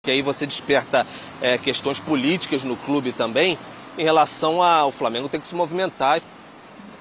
que aí você desperta questões políticas no clube também, em relação ao Flamengo tem que se movimentar e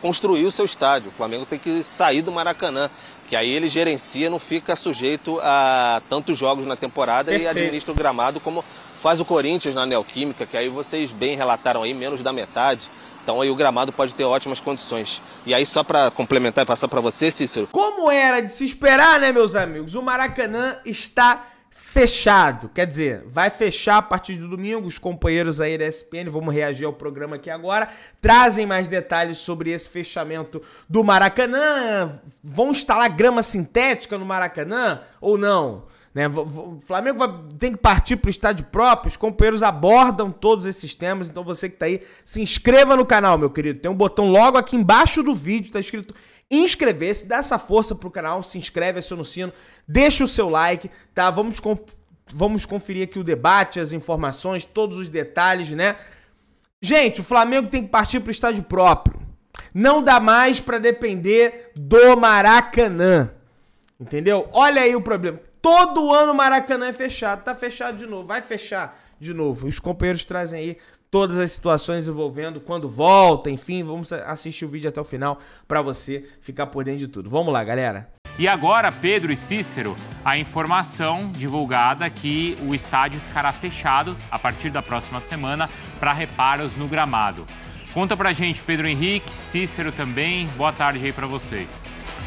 construir o seu estádio. O Flamengo tem que sair do Maracanã, que aí ele gerencia, não fica sujeito a tantos jogos na temporada. Perfeito. E administra o gramado como faz o Corinthians na Neoquímica, que aí vocês bem relataram aí, menos da metade. Então aí o gramado pode ter ótimas condições. E aí só para complementar e passar para você, Cícero. Como era de se esperar, né, meus amigos? O Maracanã está fechado. Quer dizer, vai fechar a partir de domingo. Os companheiros aí da ESPN, vamos reagir ao programa aqui agora, trazem mais detalhes sobre esse fechamento do Maracanã. Vão instalar grama sintética no Maracanã ou não? Né? O Flamengo tem que partir para o estádio próprio. Os companheiros abordam todos esses temas. Então você que tá aí, se inscreva no canal, meu querido. Tem um botão logo aqui embaixo do vídeo, tá escrito inscrever-se. Dá essa força pro canal, se inscreve, aciona o sino, deixa o seu like, tá? Vamos conferir aqui o debate, as informações, todos os detalhes, né? Gente, o Flamengo tem que partir pro estádio próprio. Não dá mais para depender do Maracanã. Entendeu? Olha aí o problema. Todo ano o Maracanã é fechado. Tá fechado de novo. Vai fechar de novo. Os companheiros trazem aí todas as situações envolvendo quando volta, enfim. Vamos assistir o vídeo até o final para você ficar por dentro de tudo. Vamos lá, galera. E agora, Pedro e Cícero, a informação divulgada que o estádio ficará fechado a partir da próxima semana para reparos no gramado. Conta pra gente, Pedro Henrique, Cícero também. Boa tarde aí para vocês.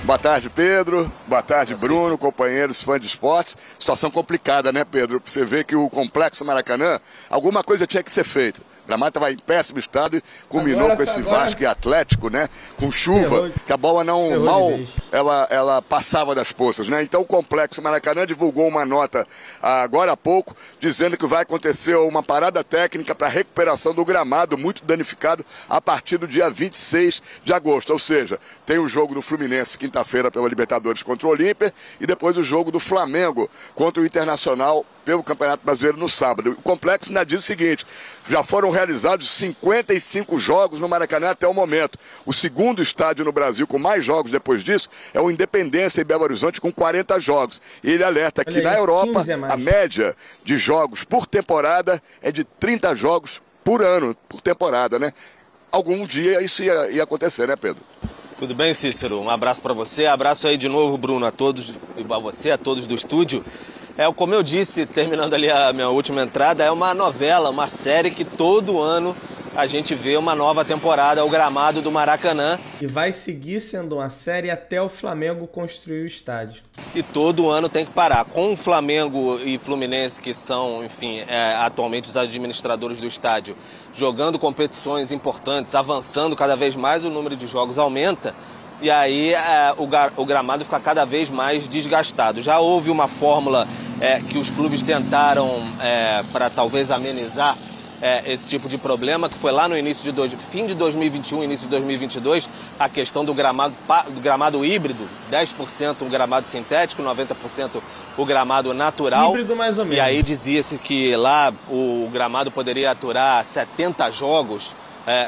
Boa tarde, Pedro. Boa tarde, Bruno, companheiros, fãs de esportes. Situação complicada, né, Pedro? Você vê que o Complexo Maracanã, alguma coisa tinha que ser feita. O gramado estava em péssimo estado e culminou com esse Vasco e Atlético, né? Com chuva, que a bola não mal ela passava das poças, né? Então o Complexo Maracanã divulgou uma nota agora há pouco, dizendo que vai acontecer uma parada técnica para recuperação do gramado muito danificado a partir do dia 26 de agosto. Ou seja, tem o jogo do Fluminense quinta-feira pela Libertadores contra o Olímpia e depois o jogo do Flamengo contra o Internacional pelo Campeonato Brasileiro no sábado. O complexo ainda diz o seguinte: já foram realizados 55 jogos no Maracanã até o momento. O segundo estádio no Brasil com mais jogos depois disso é o Independência em Belo Horizonte com 40 jogos. E ele alerta que na Europa a média de jogos por temporada é de 30 jogos por ano, por temporada, né? Algum dia isso ia acontecer, né, Pedro? Tudo bem, Cícero? Um abraço para você. Abraço aí de novo, Bruno, a todos, a você, a todos do estúdio. Como eu disse, terminando ali a minha última entrada, é uma novela, uma série que todo ano a gente vê uma nova temporada, o gramado do Maracanã. E vai seguir sendo uma série até o Flamengo construir o estádio. E todo ano tem que parar. Com o Flamengo e Fluminense, que são, enfim, atualmente os administradores do estádio, jogando competições importantes, avançando cada vez mais, o número de jogos aumenta. E aí o gramado fica cada vez mais desgastado. Já houve uma fórmula que os clubes tentaram para talvez amenizar esse tipo de problema, que foi lá no início de fim de 2021, início de 2022, a questão do gramado híbrido, 10% o gramado sintético, 90% o gramado natural. Híbrido mais ou menos. E aí dizia-se que lá o gramado poderia aturar 70 jogos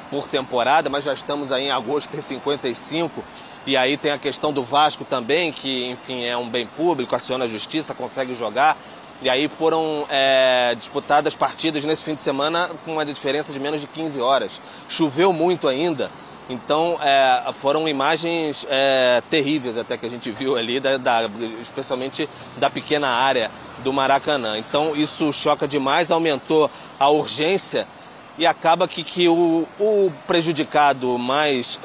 por temporada, mas já estamos aí em agosto, tem 55. E aí tem a questão do Vasco também, que, enfim, é um bem público, aciona a justiça, consegue jogar. E aí foram disputadas partidas nesse fim de semana com uma diferença de menos de 15 horas. Choveu muito ainda, então foram imagens terríveis até que a gente viu ali, especialmente da pequena área do Maracanã. Então isso choca demais, aumentou a urgência e acaba que o prejudicado mais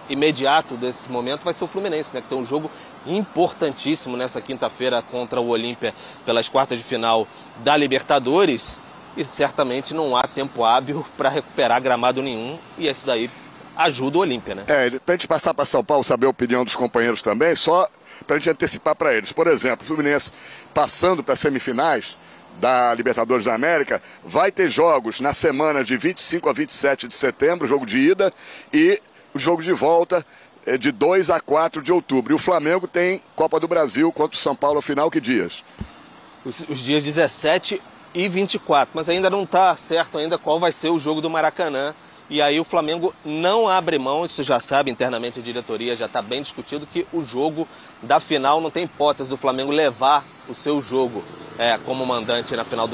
imediato desse momento vai ser o Fluminense, né, que tem um jogo importantíssimo nessa quinta-feira contra o Olímpia pelas quartas de final da Libertadores, e certamente não há tempo hábil para recuperar gramado nenhum, e isso daí ajuda o Olímpia, né? Para a gente passar para São Paulo, saber a opinião dos companheiros também, só para a gente antecipar para eles. Por exemplo, o Fluminense passando para as semifinais da Libertadores da América, vai ter jogos na semana de 25 a 27 de setembro, jogo de ida, e o jogo de volta de 2 a 4 de outubro. E o Flamengo tem Copa do Brasil contra o São Paulo, afinal, que dias? Os dias 17 e 24, mas ainda não está certo ainda qual vai ser o jogo do Maracanã. E aí o Flamengo não abre mão, isso já sabe internamente a diretoria, já está bem discutido, que o jogo da final, não tem hipótese do Flamengo levar o seu jogo como mandante na final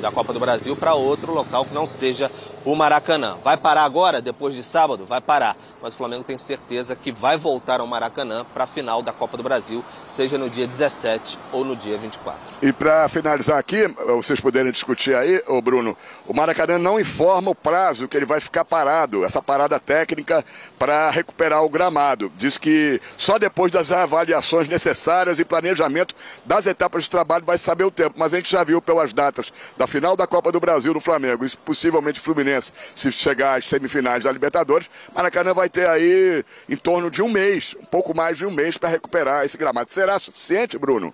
da Copa do Brasil para outro local que não seja o Maracanã. Vai parar agora, depois de sábado? Vai parar. Mas o Flamengo tem certeza que vai voltar ao Maracanã para a final da Copa do Brasil, seja no dia 17 ou no dia 24. E para finalizar aqui, vocês poderem discutir aí, ô Bruno, o Maracanã não informa o prazo que ele vai ficar parado, essa parada técnica para recuperar o gramado. Diz que só depois das avaliações necessárias e planejamento das etapas de trabalho vai saber o tempo. Mas a gente já viu pelas datas da final da Copa do Brasil do Flamengo, e possivelmente Fluminense, se chegar às semifinais da Libertadores, Maracanã vai ter aí em torno de um mês, um pouco mais de um mês para recuperar esse gramado. Será suficiente, Bruno?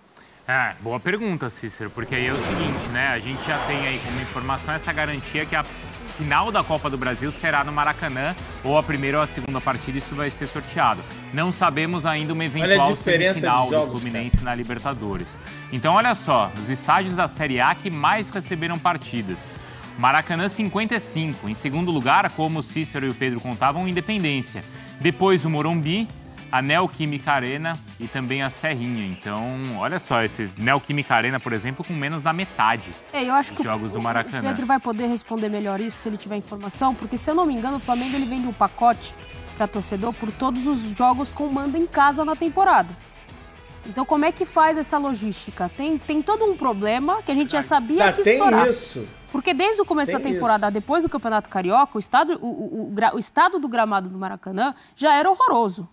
Boa pergunta, Cícero, porque aí é o seguinte, né? A gente já tem aí como informação essa garantia que a final da Copa do Brasil será no Maracanã, ou a primeira ou a segunda partida, isso vai ser sorteado. Não sabemos ainda uma eventual semifinal do Fluminense na Libertadores. Então, olha só, os estádios da Série A que mais receberam partidas. Maracanã 55, em segundo lugar, como o Cícero e o Pedro contavam, Independência. Depois o Morumbi, a Neoquímica Arena e também a Serrinha. Então, olha só, esse Neoquímica Arena, por exemplo, com menos da metade eu acho dos que jogos do Maracanã. O Pedro vai poder responder melhor isso se ele tiver informação, porque, se eu não me engano, o Flamengo ele vende um pacote para torcedor por todos os jogos com mando em casa na temporada. Então, como é que faz essa logística? Tem todo um problema que a gente já sabia que ia estourar. Isso. Porque desde o começo da temporada, depois do Campeonato Carioca, o estado do gramado do Maracanã já era horroroso.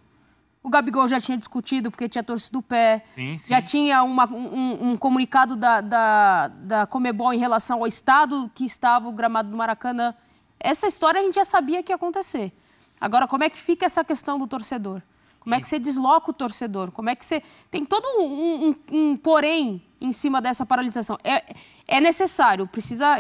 O Gabigol já tinha discutido porque tinha torcido o pé. Sim. Já tinha um comunicado da Conmebol em relação ao estado que estava o gramado do Maracanã. Essa história a gente já sabia que ia acontecer. Agora, como é que fica essa questão do torcedor? Como é que você desloca o torcedor? Como é que você... Tem todo um porém em cima dessa paralisação. É necessário,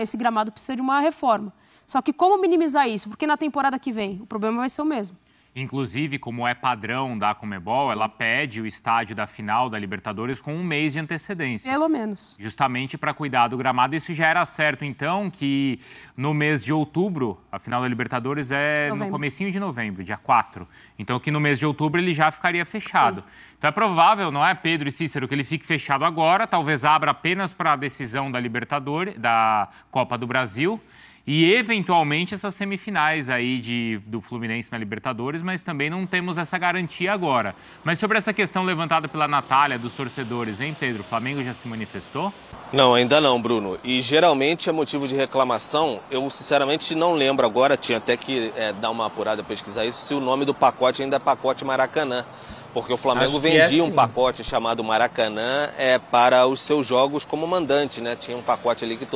esse gramado precisa de uma reforma. Só que como minimizar isso? Porque na temporada que vem o problema vai ser o mesmo. Inclusive, como é padrão da Conmebol, ela pede o estádio da final da Libertadores com um mês de antecedência. Pelo menos. Justamente para cuidar do gramado. Isso já era certo, então, que no mês de outubro, a final da Libertadores é no comecinho de novembro, dia 4. Então, que no mês de outubro ele já ficaria fechado. Sim. Então, é provável, não é, Pedro e Cícero, que ele fique fechado agora, talvez abra apenas para a decisão da Libertadores, da Copa do Brasil. E, eventualmente, essas semifinais aí do Fluminense na Libertadores, mas também não temos essa garantia agora. Mas sobre essa questão levantada pela Natália dos torcedores, hein, Pedro? O Flamengo já se manifestou? Não, ainda não, Bruno. E, geralmente, é motivo de reclamação. Eu, sinceramente, não lembro agora, tinha até que dar uma apurada, pesquisar isso, se o nome do pacote ainda é pacote Maracanã. Porque o Flamengo vendia um pacote chamado Maracanã para os seus jogos como mandante, né? Tinha um pacote ali que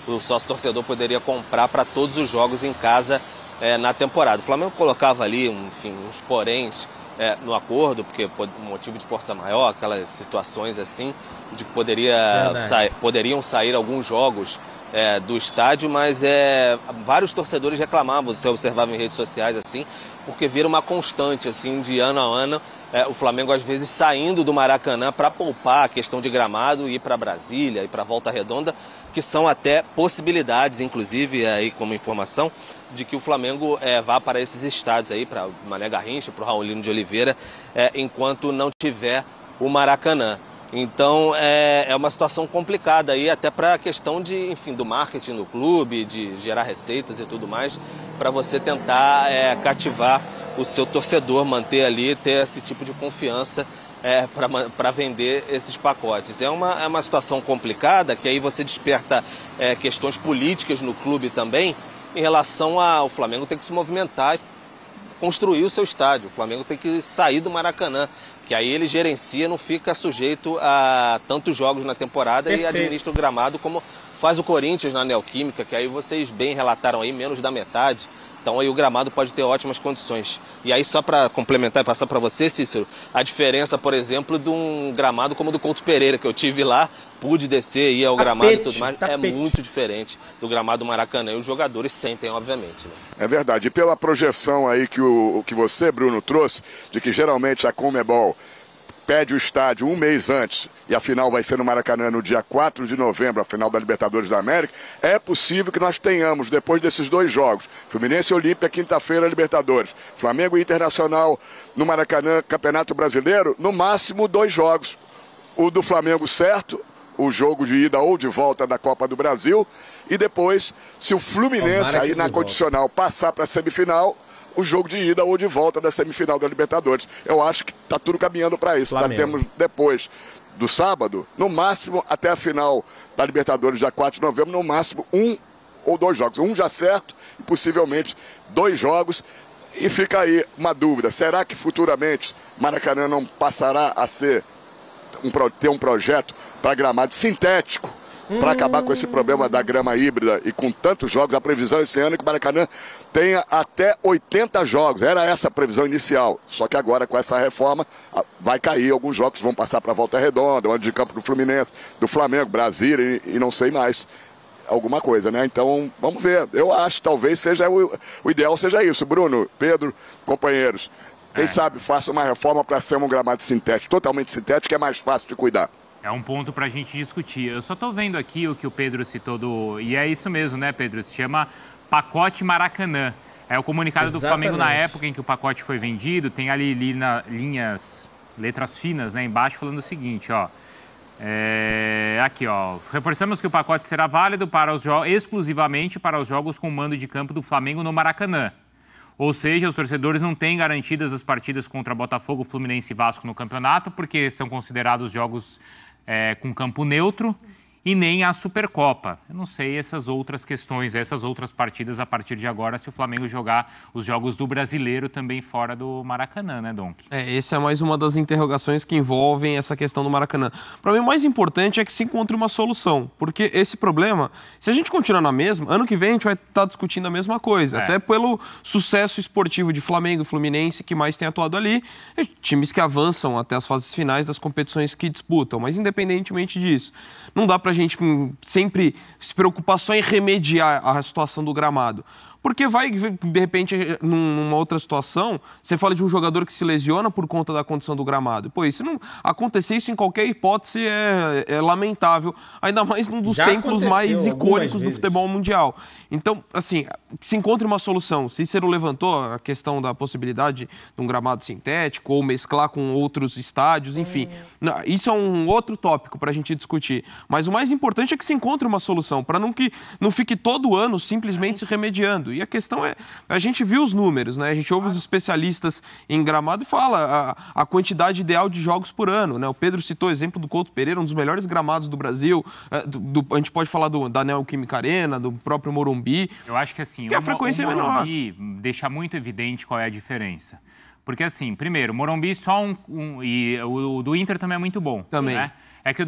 o sócio-torcedor poderia comprar para todos os jogos em casa na temporada. O Flamengo colocava ali, uns poréns no acordo, porque motivo de força maior, aquelas situações assim, de que poderiam sair alguns jogos do estádio, mas vários torcedores reclamavam, você observava em redes sociais assim, porque vira uma constante assim, de ano a ano, o Flamengo às vezes saindo do Maracanã para poupar a questão de gramado e ir para Brasília e para Volta Redonda, que são até possibilidades, inclusive aí como informação, de que o Flamengo vá para esses estádios aí, para o Mané Garrincha, para o Raulino de Oliveira, enquanto não tiver o Maracanã. Então é uma situação complicada aí, até para a questão do marketing do clube, de gerar receitas e tudo mais, para você tentar cativar o seu torcedor, manter ali, ter esse tipo de confiança para vender esses pacotes. É uma situação complicada, que aí você desperta questões políticas no clube também, em relação ao Flamengo ter que se movimentar e construir o seu estádio. O Flamengo tem que sair do Maracanã, que aí ele gerencia, não fica sujeito a tantos jogos na temporada. Perfeito. E administra o gramado como faz o Corinthians na Neoquímica, que aí vocês bem relataram aí, menos da metade. Então aí o gramado pode ter ótimas condições. E aí só para complementar e passar para você, Cícero, a diferença, por exemplo, de um gramado como o do Couto Pereira, que eu tive lá, pude descer, ir ao gramado e tudo mais, é muito diferente do gramado do Maracanã. E os jogadores sentem, obviamente. Né? É verdade. E pela projeção aí que você, Bruno, trouxe, de que geralmente a Conmebol pede o estádio um mês antes e a final vai ser no Maracanã no dia 4 de novembro, a final da Libertadores da América, é possível que nós tenhamos, depois desses 2 jogos, Fluminense e Olímpia, quinta-feira, Libertadores, Flamengo e Internacional no Maracanã, Campeonato Brasileiro, no máximo 2 jogos. O do Flamengo certo, o jogo de ida ou de volta da Copa do Brasil, e depois, se o Fluminense aí na condicional passar para a semifinal, o jogo de ida ou de volta da semifinal da Libertadores. Eu acho que está tudo caminhando para isso. Nós temos depois do sábado, no máximo até a final da Libertadores, dia 4 de novembro, no máximo 1 ou 2 jogos. Um já certo e possivelmente 2 jogos. E fica aí uma dúvida, será que futuramente Maracanã não passará a ter um projeto para gramado sintético, para acabar com esse problema da grama híbrida e com tantos jogos? A previsão esse ano é que o Maracanã tenha até 80 jogos. Era essa a previsão inicial. Só que agora, com essa reforma, vai cair. Alguns jogos vão passar para a Volta Redonda, onde de campo do Fluminense, do Flamengo, Brasília e não sei mais. Alguma coisa, né? Então, vamos ver. Eu acho que talvez seja o ideal seja isso. Bruno, Pedro, companheiros, quem sabe faça uma reforma para ser um gramado sintético, totalmente sintético, que é mais fácil de cuidar. É um ponto para a gente discutir. Eu só estou vendo aqui o que o Pedro citou e é isso mesmo, né, Pedro? Se chama Pacote Maracanã. É o comunicado do Flamengo na época em que o pacote foi vendido. Tem ali linhas, letras finas, né, embaixo, falando o seguinte, ó. Aqui, ó. Reforçamos que o pacote será válido exclusivamente para os jogos com mando de campo do Flamengo no Maracanã. Ou seja, os torcedores não têm garantidas as partidas contra Botafogo, Fluminense e Vasco no campeonato, porque são considerados jogos com campo neutro, e nem a Supercopa. Eu não sei essas outras questões, essas outras partidas a partir de agora, se o Flamengo jogar os jogos do Brasileiro também fora do Maracanã, né, Donk? Essa é mais uma das interrogações que envolvem essa questão do Maracanã. Para mim, o mais importante é que se encontre uma solução, porque esse problema, se a gente continuar na mesma, ano que vem a gente vai estar discutindo a mesma coisa, até pelo sucesso esportivo de Flamengo e Fluminense, que mais tem atuado ali, times que avançam até as fases finais das competições que disputam, mas independentemente disso, não dá para a gente sempre se preocupar só em remediar a situação do gramado. Porque vai, de repente, numa outra situação, você fala de um jogador que se lesiona por conta da condição do gramado. Pô, isso não acontecer isso em qualquer hipótese é lamentável, ainda mais num dos tempos mais icônicos do futebol mundial. Então, assim, se encontre uma solução. Cícero levantou a questão da possibilidade de um gramado sintético ou mesclar com outros estádios, enfim. Isso é um outro tópico para a gente discutir. Mas o mais importante é que se encontre uma solução, para que não fique todo ano simplesmente se remediando. E a questão é, a gente viu os números, né? A gente ouve os especialistas em gramado e fala a quantidade ideal de jogos por ano, né? O Pedro citou o exemplo do Couto Pereira, um dos melhores gramados do Brasil. A gente pode falar da Neoquímica Arena, do próprio Morumbi. Eu acho que assim, a frequência é menor. O Morumbi deixa muito evidente qual é a diferença. Porque assim, primeiro, o Morumbi só e o do Inter também é muito bom. Também. Né? É que o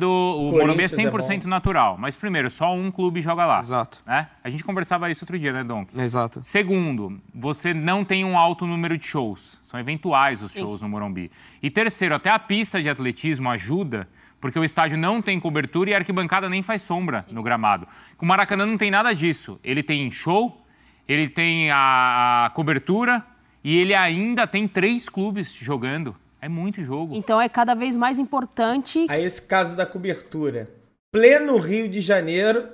Morumbi é 100% natural. Mas primeiro, só um clube joga lá. Exato. Né? A gente conversava isso outro dia, né, Donk? Exato. Segundo, você não tem um alto número de shows. São eventuais os shows no Morumbi. E terceiro, até a pista de atletismo ajuda, porque o estádio não tem cobertura e a arquibancada nem faz sombra no gramado. O Maracanã não tem nada disso. Ele tem show, ele tem a cobertura e ele ainda tem 3 clubes jogando. É muito jogo. Então é cada vez mais importante... Aí esse caso da cobertura. Pleno Rio de Janeiro,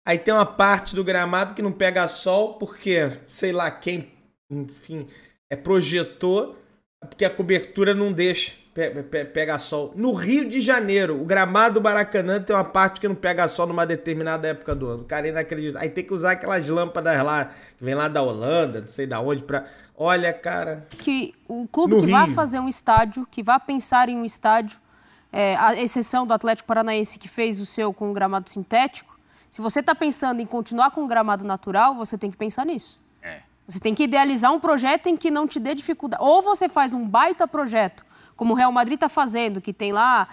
aí tem uma parte do gramado que não pega sol, porque, sei lá, quem, enfim, projetou, porque a cobertura não deixa pegar sol. No Rio de Janeiro, o gramado do Maracanã tem uma parte que não pega sol numa determinada época do ano. O cara inacreditável. Aí tem que usar aquelas lâmpadas lá, que vem lá da Holanda, não sei da onde, pra... Olha, cara... Que o clube que vai fazer um estádio, que vai pensar em um estádio, a exceção do Atlético Paranaense que fez o seu com um gramado sintético, se você está pensando em continuar com um gramado natural, você tem que pensar nisso. Você tem que idealizar um projeto em que não te dê dificuldade. Ou você faz um baita projeto, como o Real Madrid está fazendo, que tem lá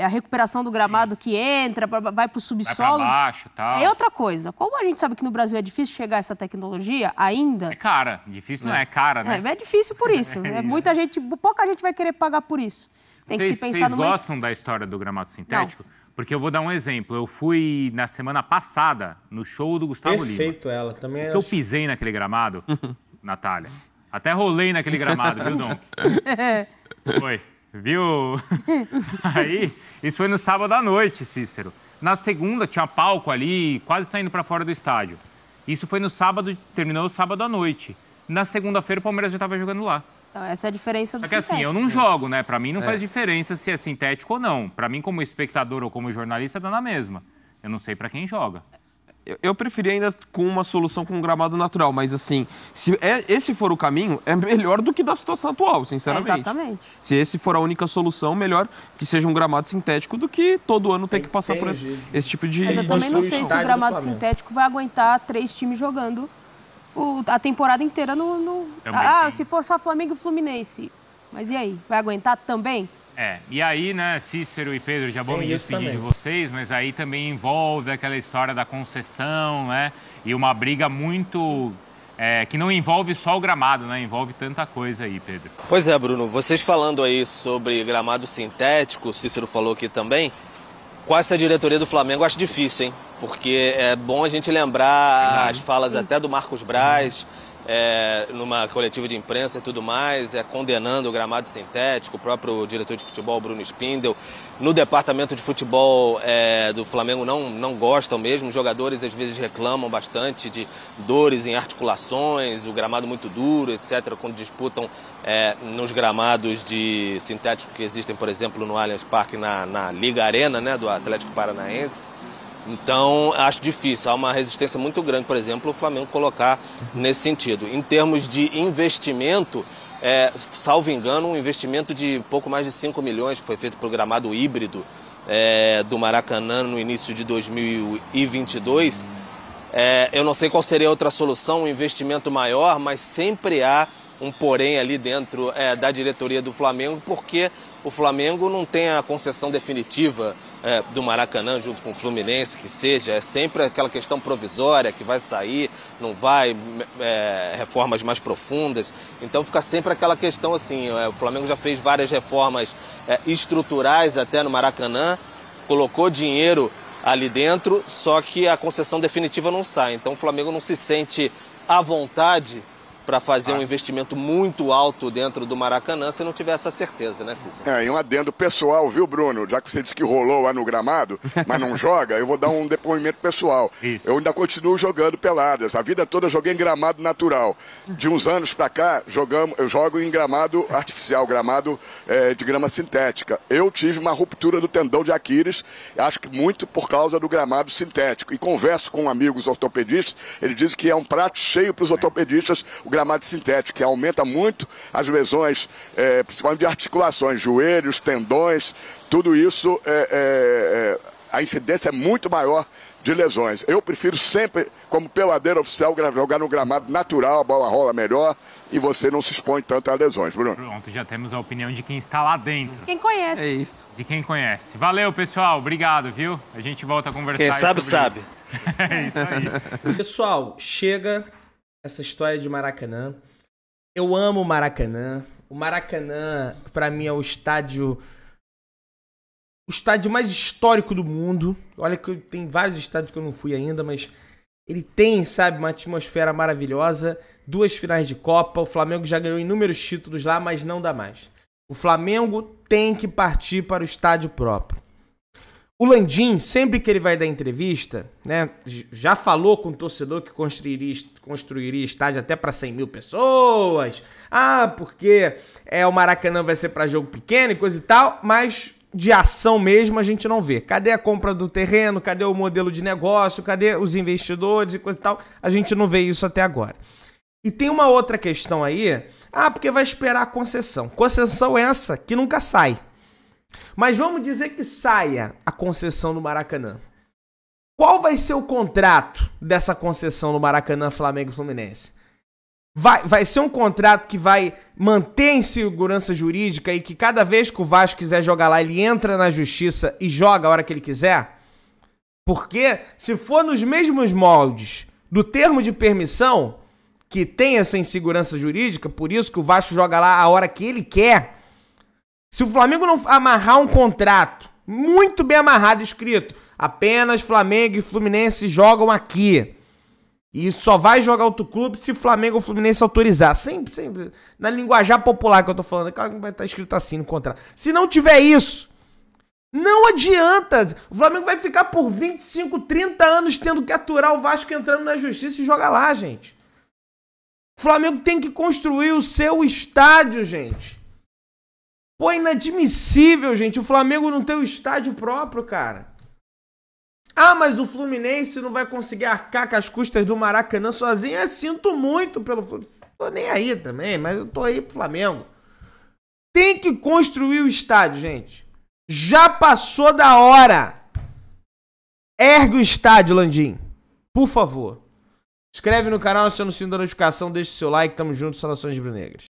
a recuperação do gramado que entra, vai para o subsolo. Vai para baixo e tal. É outra coisa. Como a gente sabe que no Brasil é difícil chegar a essa tecnologia ainda... É cara. Difícil não é cara, né? É difícil por isso. Muita gente, pouca gente vai querer pagar por isso. Tem que se pensar numa... Vocês gostam da história do gramado sintético? Não. Porque eu vou dar um exemplo. Eu fui na semana passada no show do Gustavo Lima. Perfeito ela. Também eu pisei naquele gramado, Natália. Até rolei naquele gramado, viu, Dom? Foi. viu? Aí, isso foi no sábado à noite, Cícero. Na segunda, tinha palco ali, quase saindo para fora do estádio. Isso foi no sábado, terminou sábado à noite. Na segunda-feira, o Palmeiras já estava jogando lá. Então, essa é a diferença do Só que sintético. assim, eu não jogo, né? Pra mim não faz diferença se é sintético ou não. Pra mim, como espectador ou como jornalista, dá na mesma. Eu não sei pra quem joga. Eu preferia ainda com uma solução com um gramado natural, mas assim, se esse for o caminho, é melhor do que da situação atual, sinceramente. Exatamente. Se esse for a única solução, melhor que seja um gramado sintético do que todo ano ter que passar por esse tipo de... Mas eu também não sei se o gramado sintético vai aguentar 3 times jogando a temporada inteira no... se for só Flamengo e Fluminense. Mas e aí? Vai aguentar também? E aí, né, Cícero e Pedro, já vou me despedir de vocês, mas aí também envolve aquela história da concessão, né? E uma briga muito... que não envolve só o gramado, né? Envolve tanta coisa aí, Pedro. Pois é, Bruno, vocês falando aí sobre gramado sintético, o Cícero falou aqui também, com essa diretoria do Flamengo eu acho difícil, hein? Porque é bom a gente lembrar as falas até do Marcos Braz, numa coletiva de imprensa e tudo mais, condenando o gramado sintético, o próprio diretor de futebol, Bruno Spindel. No departamento de futebol do Flamengo não gostam mesmo, os jogadores às vezes reclamam bastante de dores em articulações, o gramado muito duro, etc., quando disputam nos gramados de sintético que existem, por exemplo, no Allianz Parque, na Liga Arena, né, do Atlético Paranaense. Então, acho difícil. Há uma resistência muito grande, por exemplo, o Flamengo colocar nesse sentido. Em termos de investimento, salvo engano, um investimento de pouco mais de 5 milhões, que foi feito para o gramado híbrido do Maracanã no início de 2022. Eu não sei qual seria a outra solução, um investimento maior, mas sempre há um porém ali dentro da diretoria do Flamengo, porque o Flamengo não tem a concessão definitiva do Maracanã junto com o Fluminense, que seja, é sempre aquela questão provisória que vai sair, não vai, reformas mais profundas, então fica sempre aquela questão assim, o Flamengo já fez várias reformas estruturais até no Maracanã, colocou dinheiro ali dentro, só que a concessão definitiva não sai, então o Flamengo não se sente à vontade para fazer um investimento muito alto dentro do Maracanã se não tiver essa certeza, né, Cícero? E um adendo pessoal, viu, Bruno? Já que você disse que rolou lá no gramado, mas não joga, eu vou dar um depoimento pessoal. Isso. Eu ainda continuo jogando peladas. A vida toda eu joguei em gramado natural. De uns anos para cá, eu jogo em gramado artificial, gramado de grama sintética. Eu tive uma ruptura do tendão de Aquiles, acho que muito por causa do gramado sintético. E converso com amigos ortopedistas, eles dizem que é um prato cheio para os ortopedistas o gramado sintético, que aumenta muito as lesões, principalmente de articulações, joelhos, tendões, tudo isso, a incidência é muito maior de lesões. Eu prefiro sempre, como peladeiro oficial, jogar no gramado natural, a bola rola melhor e você não se expõe tanto a lesões, Bruno. Pronto, já temos a opinião de quem está lá dentro. Quem conhece. É isso. De quem conhece. Valeu, pessoal. Obrigado, viu? A gente volta a conversar Quem sabe, sobre sabe. isso. É isso aí. Pessoal, chega essa história de Maracanã. Eu amo o Maracanã. O Maracanã, pra mim, é o estádio mais histórico do mundo. Olha que tem vários estádios que eu não fui ainda, mas ele tem, sabe, uma atmosfera maravilhosa. 2 finais de Copa. O Flamengo já ganhou inúmeros títulos lá, mas não dá mais. O Flamengo tem que partir para o estádio próprio. O Landim, sempre que ele vai dar entrevista, né, já falou com o torcedor que construiria estádio até para 100 mil pessoas. Porque o Maracanã vai ser para jogo pequeno e coisa e tal, mas de ação mesmo a gente não vê. Cadê a compra do terreno? Cadê o modelo de negócio? Cadê os investidores e coisa e tal? A gente não vê isso até agora. E tem uma outra questão aí. Porque vai esperar a concessão. Concessão essa que nunca sai. Mas vamos dizer que saia a concessão no Maracanã. Qual vai ser o contrato dessa concessão no Maracanã, Flamengo e Fluminense? Vai ser um contrato que vai manter em segurança jurídica e que cada vez que o Vasco quiser jogar lá, ele entra na justiça e joga a hora que ele quiser? Porque se for nos mesmos moldes do termo de permissão, que tem essa insegurança jurídica, por isso que o Vasco joga lá a hora que ele quer. Se o Flamengo não amarrar um contrato muito bem amarrado, escrito, apenas Flamengo e Fluminense jogam aqui, E só vai jogar outro clube se Flamengo ou Fluminense autorizar. Sempre. Na linguajar popular que eu tô falando. Claro que vai estar escrito assim no contrato. Se não tiver isso, não adianta. O Flamengo vai ficar por 25, 30 anos tendo que aturar o Vasco entrando na justiça e jogar lá, gente. O Flamengo tem que construir o seu estádio, gente. Pô, é inadmissível, gente. O Flamengo não tem o estádio próprio, cara. Ah, mas o Fluminense não vai conseguir arcar com as custas do Maracanã sozinho. Eu sinto muito pelo Fluminense. Tô nem aí também, mas eu tô aí pro Flamengo. Tem que construir o estádio, gente. Já passou da hora. Ergue o estádio, Landim. Por favor. Inscreve no canal, aciona o sininho da notificação, deixa o seu like. Tamo junto, saudações rubro-negras.